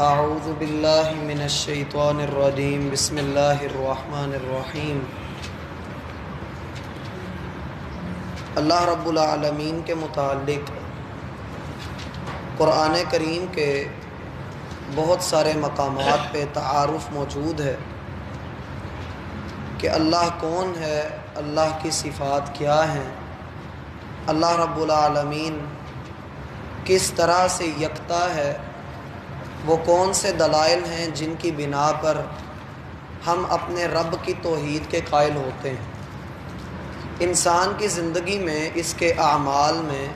اعوذ باللہ من الشیطان الرجیم بسم اللہ الرحمن الرحیم۔ اللہ رب العالمین کے متعلق قرآن کریم کے بہت سارے مقامات پہ تعارف موجود ہے کہ اللہ کون ہے، اللہ کی صفات کیا ہیں، اللہ رب العالمین کس طرح سے یکتا ہے، وہ کون سے دلائل ہیں جن کی بنا پر ہم اپنے رب کی توحید کے قائل ہوتے ہیں۔ انسان کی زندگی میں اس کے اعمال میں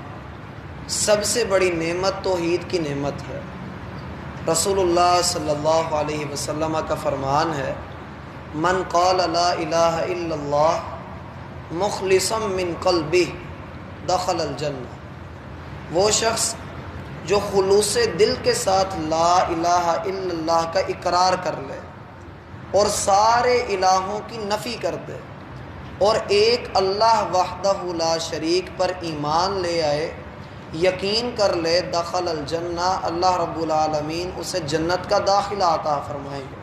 سب سے بڑی نعمت توحید کی نعمت ہے۔ رسول اللہ صلی اللہ علیہ وسلم کا فرمان ہے، من قال لا الہ الا اللہ مخلصا من قلبہ دخل الجنہ۔ وہ شخص جو خلوص دل کے ساتھ لا الہ الا اللہ کا اقرار کر لے اور سارے الہوں کی نفی کر دے اور ایک اللہ وحدہ لا شریک پر ایمان لے آئے، یقین کر لے، دخل الجنہ، اللہ رب العالمین اسے جنت کا داخلہ عطا فرمائیں گے۔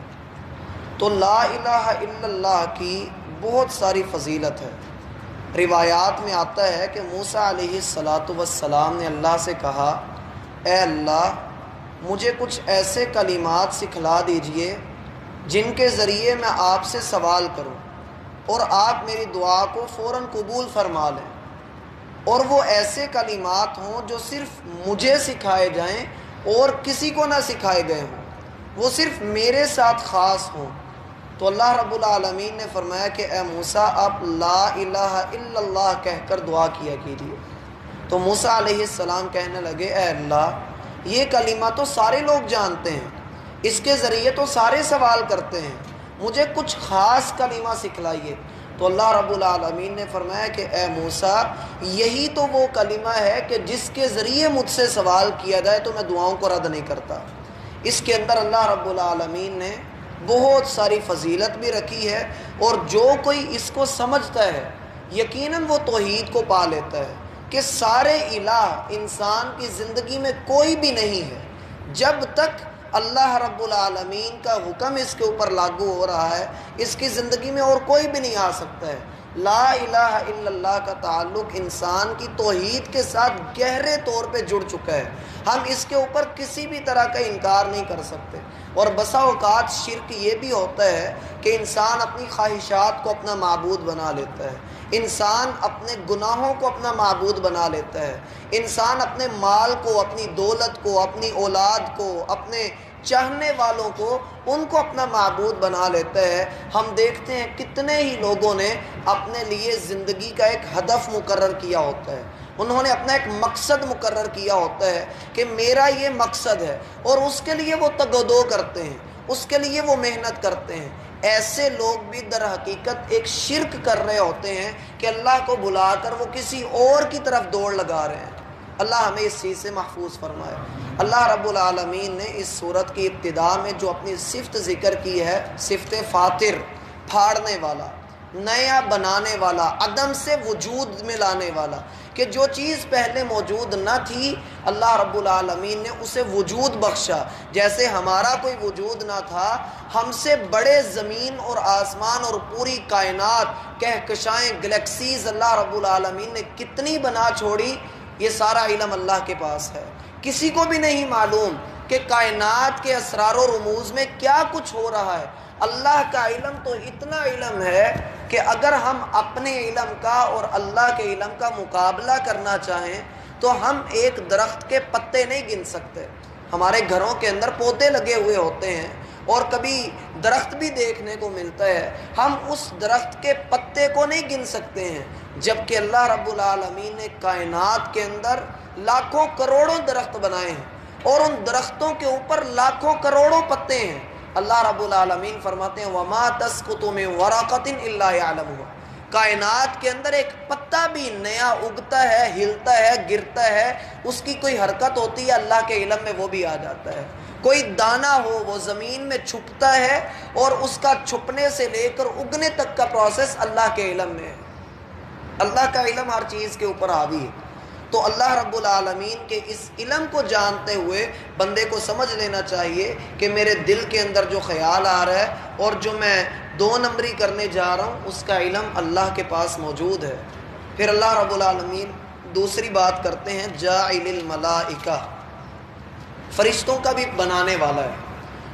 تو لا الہ الا اللہ کی بہت ساری فضیلت ہے۔ روایات میں آتا ہے کہ موسیٰ علیہ السلام نے اللہ سے کہا، اے اللہ مجھے کچھ ایسے کلمات سکھلا دیجئے جن کے ذریعے میں آپ سے سوال کروں اور آپ میری دعا کو فوراً قبول فرما لیں، اور وہ ایسے کلمات ہوں جو صرف مجھے سکھائے جائیں اور کسی کو نہ سکھائے گئے ہوں، وہ صرف میرے ساتھ خاص ہوں۔ تو اللہ رب العالمین نے فرمایا کہ اے موسیٰ آپ لا الہ الا اللہ کہہ کر دعا کیا کیجیے۔ تو موسیٰ علیہ السلام کہنے لگے، اے اللہ یہ کلمہ تو سارے لوگ جانتے ہیں، اس کے ذریعے تو سارے سوال کرتے ہیں، مجھے کچھ خاص کلمہ سکھلائیے۔ تو اللہ رب العالمین نے فرمایا کہ اے موسیٰ یہی تو وہ کلمہ ہے کہ جس کے ذریعے مجھ سے سوال کیا جائے تو میں دعاؤں کو رد نہیں کرتا۔ اس کے اندر اللہ رب العالمین نے بہت ساری فضیلت بھی رکھی ہے، اور جو کوئی اس کو سمجھتا ہے یقیناً وہ توحید کو پا لیتا ہے کہ سارے الہ انسان کی زندگی میں کوئی بھی نہیں ہے جب تک اللہ رب العالمین کا حکم اس کے اوپر لاگو ہو رہا ہے، اس کی زندگی میں اور کوئی بھی نہیں آ سکتا ہے۔ لا الہ الا اللہ کا تعلق انسان کی توحید کے ساتھ گہرے طور پہ جڑ چکا ہے، ہم اس کے اوپر کسی بھی طرح کا انکار نہیں کر سکتے۔ اور بسا اوقات شرک یہ بھی ہوتا ہے کہ انسان اپنی خواہشات کو اپنا معبود بنا لیتا ہے، انسان اپنے گناہوں کو اپنا معبود بنا لیتا ہے، انسان اپنے مال کو، اپنی دولت کو، اپنی اولاد کو، اپنے چاہنے والوں کو، ان کو اپنا معبود بنا لیتا ہے۔ ہم دیکھتے ہیں کتنے ہی لوگوں نے اپنے لیے زندگی کا ایک ہدف مقرر کیا ہوتا ہے، انہوں نے اپنا ایک مقصد مقرر کیا ہوتا ہے کہ میرا یہ مقصد ہے، اور اس کے لیے وہ تگودو کرتے ہیں، اس کے لیے وہ محنت کرتے ہیں۔ ایسے لوگ بھی در حقیقت ایک شرک کر رہے ہوتے ہیں کہ اللہ کو بھلا کر وہ کسی اور کی طرف دوڑ لگا رہے ہیں۔ اللہ ہمیں اس چیز سے محفوظ فرمائے۔ اللہ رب العالمین نے اس سورت کی ابتدا میں جو اپنی صفت ذکر کی ہے، صفت فاطر، پھاڑنے والا، نیا بنانے والا، عدم سے وجود میں لانے والا، کہ جو چیز پہلے موجود نہ تھی اللہ رب العالمین نے اسے وجود بخشا۔ جیسے ہمارا کوئی وجود نہ تھا، ہم سے بڑے زمین اور آسمان اور پوری کائنات، کہکشائیں، گلیکسیز اللہ رب العالمین نے کتنی بنا چھوڑی، یہ سارا علم اللہ کے پاس ہے۔ کسی کو بھی نہیں معلوم کہ کائنات کے اسرار و رموز میں کیا کچھ ہو رہا ہے۔ اللہ کا علم تو اتنا علم ہے کہ اگر ہم اپنے علم کا اور اللہ کے علم کا مقابلہ کرنا چاہیں تو ہم ایک درخت کے پتے نہیں گن سکتے۔ ہمارے گھروں کے اندر پودے لگے ہوئے ہوتے ہیں اور کبھی درخت بھی دیکھنے کو ملتا ہے، ہم اس درخت کے پتے کو نہیں گن سکتے ہیں، جبکہ اللہ رب العالمین نے کائنات کے اندر لاکھوں کروڑوں درخت بنائے ہیں، اور ان درختوں کے اوپر لاکھوں کروڑوں پتے ہیں۔ اللہ رب العالمین فرماتے ہیں وَمَا تَسْقُطُ مِن وَرَقَةٍ إِلَّا يَعْلَمُهَا۔ کائنات کے اندر ایک پتا بھی نیا اگتا ہے، ہلتا ہے، گرتا ہے، اس کی کوئی حرکت ہوتی ہے اللہ کے علم میں وہ بھی آ جاتا ہے۔ کوئی دانہ ہو وہ زمین میں چھپتا ہے، اور اس کا چھپنے سے لے کر اگنے تک کا پروسیس اللہ کے علم میں ہے۔ اللہ کا علم ہر چیز کے اوپر حاوی ہے۔ تو اللہ رب العالمین کے اس علم کو جانتے ہوئے بندے کو سمجھ لینا چاہیے کہ میرے دل کے اندر جو خیال آ رہا ہے اور جو میں 2 نمبری کرنے جا رہا ہوں اس کا علم اللہ کے پاس موجود ہے۔ پھر اللہ رب العالمین دوسری بات کرتے ہیں جاعل الملائکہ، فرشتوں کا بھی بنانے والا ہے،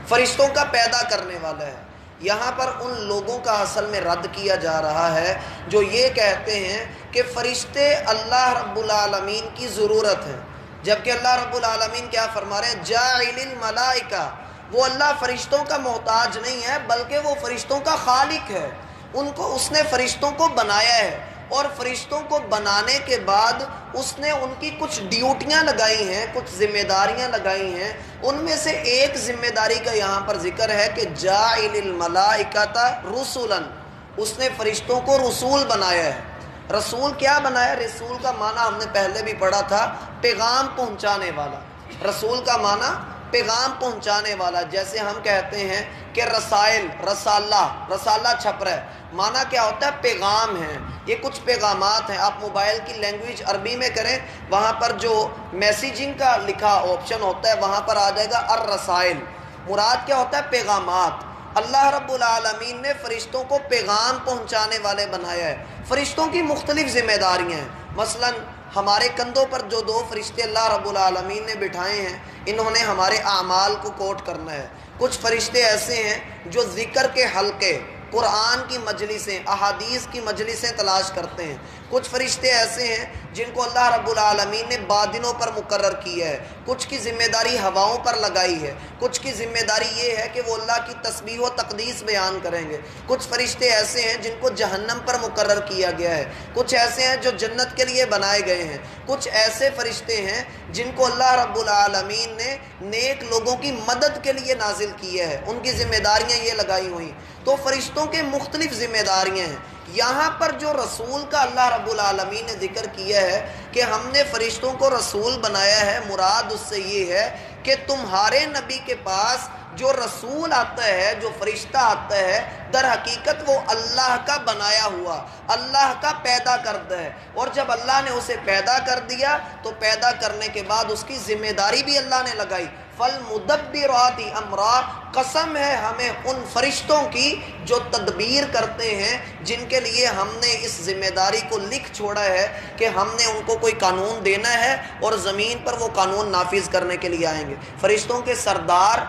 فرشتوں کا پیدا کرنے والا ہے۔ یہاں پر ان لوگوں کا اصل میں رد کیا جا رہا ہے جو یہ کہتے ہیں کہ فرشتے اللہ رب العالمین کی ضرورت ہیں، جبکہ اللہ رب العالمین کیا فرما رہے ہیں جاعل الملائکہ، وہ اللہ فرشتوں کا محتاج نہیں ہے بلکہ وہ فرشتوں کا خالق ہے، اس نے فرشتوں کو بنایا ہے، اور فرشتوں کو بنانے کے بعد اس نے ان کی کچھ ڈیوٹیاں لگائی ہیں، کچھ ذمہ داریاں لگائی ہیں۔ ان میں سے ایک ذمہ داری کا یہاں پر ذکر ہے کہ جاعل الملائکۃ رسلا، اس نے فرشتوں کو رسول بنایا ہے۔ رسول کیا بنایا؟ رسول کا معنی ہم نے پہلے بھی پڑھا تھا، پیغام پہنچانے والا۔ رسول کا معنی پیغام پہنچانے والا، جیسے ہم کہتے ہیں کہ رسائل، رسالہ چھپ رہا ہے، معنی کیا ہوتا ہے؟ پیغام ہے، یہ کچھ پیغامات ہیں۔ آپ موبائل کی لینگویج عربی میں کریں، وہاں پر جو میسیجنگ کا لکھا آپشن ہوتا ہے وہاں پر آ جائے گا الرسائل، مراد کیا ہوتا ہے؟ پیغامات۔ اللہ رب العالمین نے فرشتوں کو پیغام پہنچانے والے بنایا ہے۔ فرشتوں کی مختلف ذمہ داریاں ہیں، مثلا ہمارے کندھوں پر جو 2 فرشتے اللہ رب العالمین نے بٹھائے ہیں، انہوں نے ہمارے اعمال کو کوٹ کرنا ہے۔ کچھ فرشتے ایسے ہیں جو ذکر کے حلقے، قرآن کی مجلسیں، احادیث کی مجلسیں تلاش کرتے ہیں۔ کچھ فرشتے ایسے ہیں جن کو اللہ رب العالمین نے بادنوں پر مقرر کیا ہے، کچھ کی ذمہ داری ہواؤں پر لگائی ہے، کچھ کی ذمہ داری یہ ہے کہ وہ اللہ کی تسبیح و تقدیس بیان کریں گے۔ کچھ فرشتے ایسے ہیں جن کو جہنم پر مقرر کیا گیا ہے، کچھ ایسے ہیں جو جنت کے لیے بنائے گئے ہیں، کچھ ایسے فرشتے ہیں جن کو اللہ رب العالمین نے نیک لوگوں کی مدد کے لیے نازل کیا ہے، ان کی ذمہ داریاں یہ لگائی ہوئی۔ تو فرشتوں کے مختلف ذمہ داریاں ہیں۔ یہاں پر جو رسول کا اللہ رب العالمین نے ذکر کیا ہے کہ ہم نے فرشتوں کو رسول بنایا ہے، مراد اس سے یہ ہے کہ تمہارے نبی کے پاس جو رسول آتا ہے، جو فرشتہ آتا ہے، در حقیقت وہ اللہ کا بنایا ہوا، اللہ کا پیدا کرتا ہے، اور جب اللہ نے اسے پیدا کر دیا تو پیدا کرنے کے بعد اس کی ذمہ داری بھی اللہ نے لگائی۔ فالمدبرات امرا، قسم ہے ہمیں ان فرشتوں کی جو تدبیر کرتے ہیں، جن کے لیے ہم نے اس ذمہ داری کو لکھ چھوڑا ہے کہ ہم نے ان کو کوئی قانون دینا ہے اور زمین پر وہ قانون نافذ کرنے کے لیے آئیں گے۔ فرشتوں کے سردار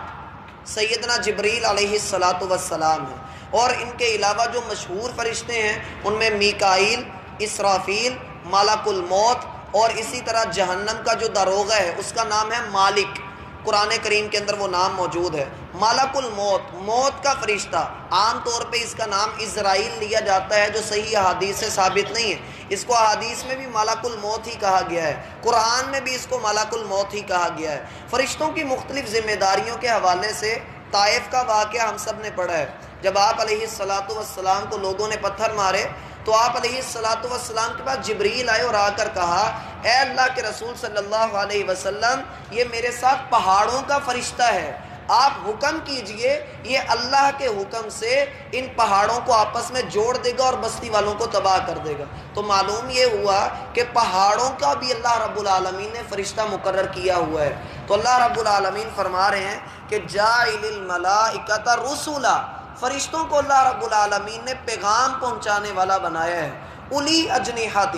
سیدنا جبریل علیہ الصلاۃ والسلام ہیں، اور ان کے علاوہ جو مشہور فرشتے ہیں ان میں میکائیل، اسرافیل، ملک الموت، اور اسی طرح جہنم کا جو داروغہ ہے اس کا نام ہے مالک، قرآن کریم کے اندر وہ نام موجود ہے۔ ملک الموت، موت کا فرشتہ، عام طور پہ اس کا نام اسرائیل لیا جاتا ہے جو صحیح احادیث سے ثابت نہیں ہے، اس کو احادیث میں بھی ملک الموت ہی کہا گیا ہے، قرآن میں بھی اس کو ملک الموت ہی کہا گیا ہے۔ فرشتوں کی مختلف ذمہ داریوں کے حوالے سے طائف کا واقعہ ہم سب نے پڑھا ہے، جب آپ علیہ الصلاۃ والسلام کو لوگوں نے پتھر مارے تو آپ علیہ الصلاۃ والسلام کے پاس جبریل آئے اور آ کر کہا، اے اللہ کے رسول صلی اللہ علیہ وسلم، یہ میرے ساتھ پہاڑوں کا فرشتہ ہے، آپ حکم کیجئے، یہ اللہ کے حکم سے ان پہاڑوں کو آپس میں جوڑ دے گا اور بستی والوں کو تباہ کر دے گا۔ تو معلوم یہ ہوا کہ پہاڑوں کا بھی اللہ رب العالمین نے فرشتہ مقرر کیا ہوا ہے۔ تو اللہ رب العالمین فرما رہے ہیں کہ جاعل الملائکۃ رسلا، فرشتوں کو اللہ رب العالمین نے پیغام پہنچانے والا بنایا ہے۔ اولی اجنحۃ،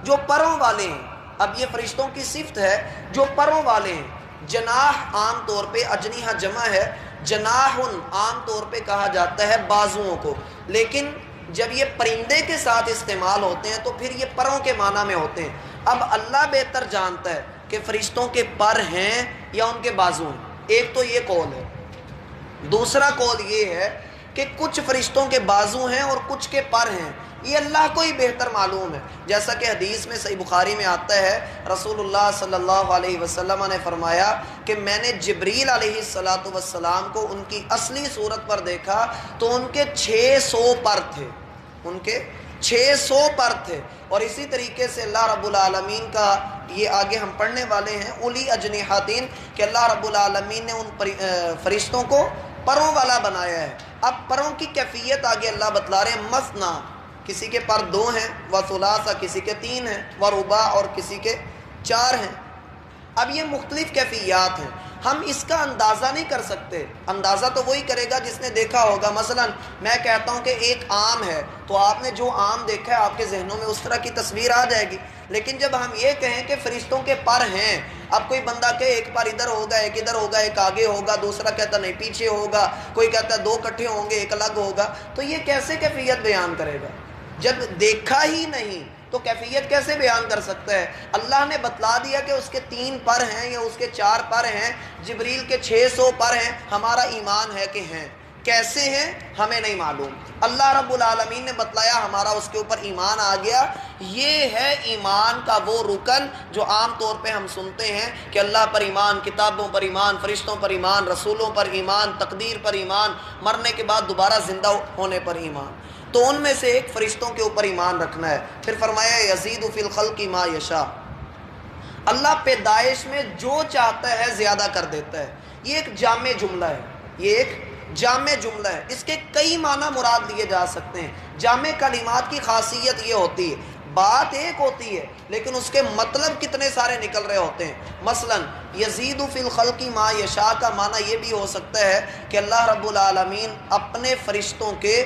جو پروں والے ہیں۔ اب یہ فرشتوں کی صفت ہے جو پروں والے ہیں۔ جناح عام طور پہ، اجنحہ جمع ہے، جناح عام طور پہ کہا جاتا ہے بازوؤں کو، لیکن جب یہ پرندے کے ساتھ استعمال ہوتے ہیں تو پھر یہ پروں کے معنی میں ہوتے ہیں۔ اب اللہ بہتر جانتا ہے کہ فرشتوں کے پر ہیں یا ان کے بازو ہیں، ایک تو یہ قول ہے۔ دوسرا قول یہ ہے کہ کچھ فرشتوں کے بازو ہیں اور کچھ کے پر ہیں، یہ اللہ کو ہی بہتر معلوم ہے۔ جیسا کہ حدیث میں صحیح بخاری میں آتا ہے، رسول اللہ صلی اللہ علیہ وسلم نے فرمایا کہ میں نے جبریل علیہ الصلاۃ والسلام کو ان کی اصلی صورت پر دیکھا تو ان کے 600 پر تھے، ان کے 600 پر تھے۔ اور اسی طریقے سے اللہ رب العالمین کا یہ آگے ہم پڑھنے والے ہیں اولی اجنحاتین، کہ اللہ رب العالمین نے ان فرشتوں کو پروں والا بنایا ہے۔ اب پروں کی کیفیت آگے اللہ بتلا رہے ہیں، مثنا، کسی کے پر 2 ہیں، و ثلاثہ، کسی کے 3 ہیں، و رباع، اور کسی کے 4 ہیں۔ اب یہ مختلف کیفیات ہیں، ہم اس کا اندازہ نہیں کر سکتے۔ اندازہ تو وہی کرے گا جس نے دیکھا ہوگا۔ مثلا میں کہتا ہوں کہ ایک آم ہے، تو آپ نے جو آم دیکھا ہے آپ کے ذہنوں میں اس طرح کی تصویر آ جائے گی۔ لیکن جب ہم یہ کہیں کہ فرشتوں کے پر ہیں، اب کوئی بندہ کہ ایک پر ادھر ہوگا، ایک ادھر ہوگا، ایک آگے ہوگا، دوسرا کہتا نہیں پیچھے ہوگا، کوئی کہتا ہے 2 اکٹھے ہوں گے ایک الگ ہوگا، تو یہ کیسے کیفیت بیان کرے گا؟ جب دیکھا ہی نہیں تو کیفیت کیسے بیان کر سکتا ہے؟ اللہ نے بتلا دیا کہ اس کے 3 پر ہیں یا اس کے 4 پر ہیں، جبریل کے 600 پر ہیں، ہمارا ایمان ہے کہ ہیں۔ کیسے ہیں ہمیں نہیں معلوم، اللہ رب العالمین نے بتلایا، ہمارا اس کے اوپر ایمان آ گیا۔ یہ ہے ایمان کا وہ رکن جو عام طور پہ ہم سنتے ہیں کہ اللہ پر ایمان، کتابوں پر ایمان، فرشتوں پر ایمان، رسولوں پر ایمان، تقدیر پر ایمان، مرنے کے بعد دوبارہ زندہ ہونے پر ایمان۔ تو ان میں سے ایک فرشتوں کے اوپر ایمان رکھنا ہے۔ پھر فرمایا یزید فی الخلق ما یشاء، اللہ پیدائش میں جو چاہتا ہے زیادہ کر دیتا ہے۔ یہ ایک جامع جملہ ہے، یہ ایک جامع جملہ ہے، اس کے کئی معنی مراد لیے جا سکتے ہیں۔ جامع کلمات کی خاصیت یہ ہوتی ہے، بات ایک ہوتی ہے لیکن اس کے مطلب کتنے سارے نکل رہے ہوتے ہیں۔ مثلا یزید فی الخلق ما یشاء کا معنی یہ بھی ہو سکتا ہے کہ اللہ رب العالمین اپنے فرشتوں کے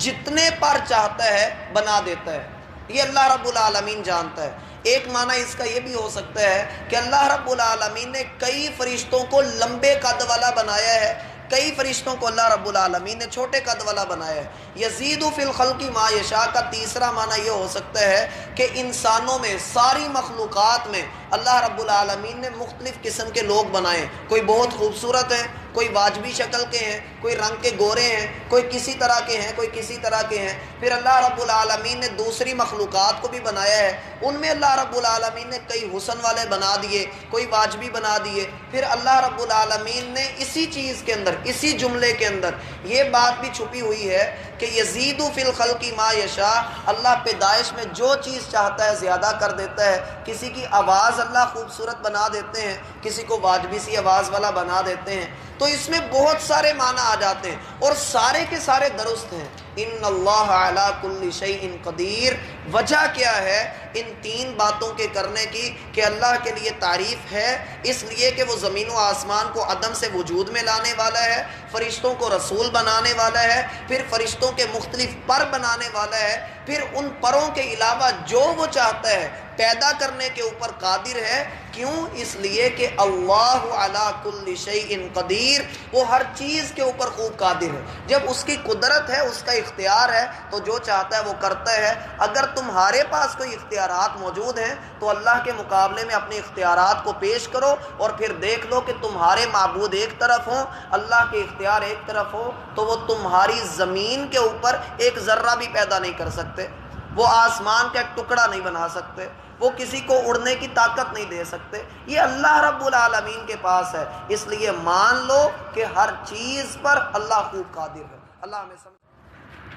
جتنے پر چاہتا ہے بنا دیتا ہے، یہ اللہ رب العالمین جانتا ہے۔ ایک معنی اس کا یہ بھی ہو سکتا ہے کہ اللہ رب العالمین نے کئی فرشتوں کو لمبے قد والا بنایا ہے، کئی فرشتوں کو اللہ رب العالمین نے چھوٹے قد والا بنایا ہے۔ یزید فی الخلق ما یشاء کا تیسرا معنی یہ ہو سکتا ہے کہ انسانوں میں، ساری مخلوقات میں اللہ رب العالمین نے مختلف قسم کے لوگ بنائے، کوئی بہت خوبصورت ہیں، کوئی واجبی شکل کے ہیں، کوئی رنگ کے گورے ہیں، کوئی کسی طرح کے ہیں، کوئی کسی طرح کے ہیں۔ پھر اللہ رب العالمین نے دوسری مخلوقات کو بھی بنایا ہے، ان میں اللہ رب العالمین نے کئی حسن والے بنا دیے، کوئی واجبی بنا دیے۔ پھر اللہ رب العالمین نے اسی چیز کے اندر، اسی جملے کے اندر یہ بات بھی چھپی ہوئی ہے کہ یزید فی الخلق ما یشاء، اللہ پیدائش میں جو چیز چاہتا ہے زیادہ کر دیتا ہے۔ کسی کی آواز اللہ خوبصورت بنا دیتے ہیں، کسی کو واجبی سی آواز والا بنا دیتے ہیں۔ تو اس میں بہت سارے معنی آ جاتے ہیں اور سارے کے سارے درست ہیں۔ ان اللہ علی کل شیء قدیر، وجہ کیا ہے ان 3 باتوں کے کرنے کی کہ اللہ کے لیے تعریف ہے، اس لیے کہ وہ زمین و آسمان کو عدم سے وجود میں لانے والا ہے، فرشتوں کو رسول بنانے والا ہے، پھر فرشتوں کے مختلف پر بنانے والا ہے، پھر ان پروں کے علاوہ جو وہ چاہتا ہے پیدا کرنے کے اوپر قادر ہے۔ کیوں؟ اس لیے کہ اللہ علی کل شیء قدیر، وہ ہر چیز کے اوپر خوب قادر ہے۔ جب اس کی قدرت ہے، اس کا اختیار ہے، تو جو چاہتا ہے وہ کرتا ہے۔ اگر تمہارے پاس کوئی اختیارات موجود ہیں تو اللہ کے مقابلے میں اپنے اختیارات کو پیش کرو اور پھر دیکھ لو کہ تمہارے معبود ایک طرف ہوں، اللہ کے اختیار ایک طرف ہو، تو وہ تمہاری زمین کے اوپر ایک ذرہ بھی پیدا نہیں کر سکتے، وہ آسمان کا ایک ٹکڑا نہیں بنا سکتے، وہ کسی کو اڑنے کی طاقت نہیں دے سکتے۔ یہ اللہ رب العالمین کے پاس ہے، اس لیے مان لو کہ ہر چیز پر اللہ خوب قادر ہے۔ اللہ ہمیں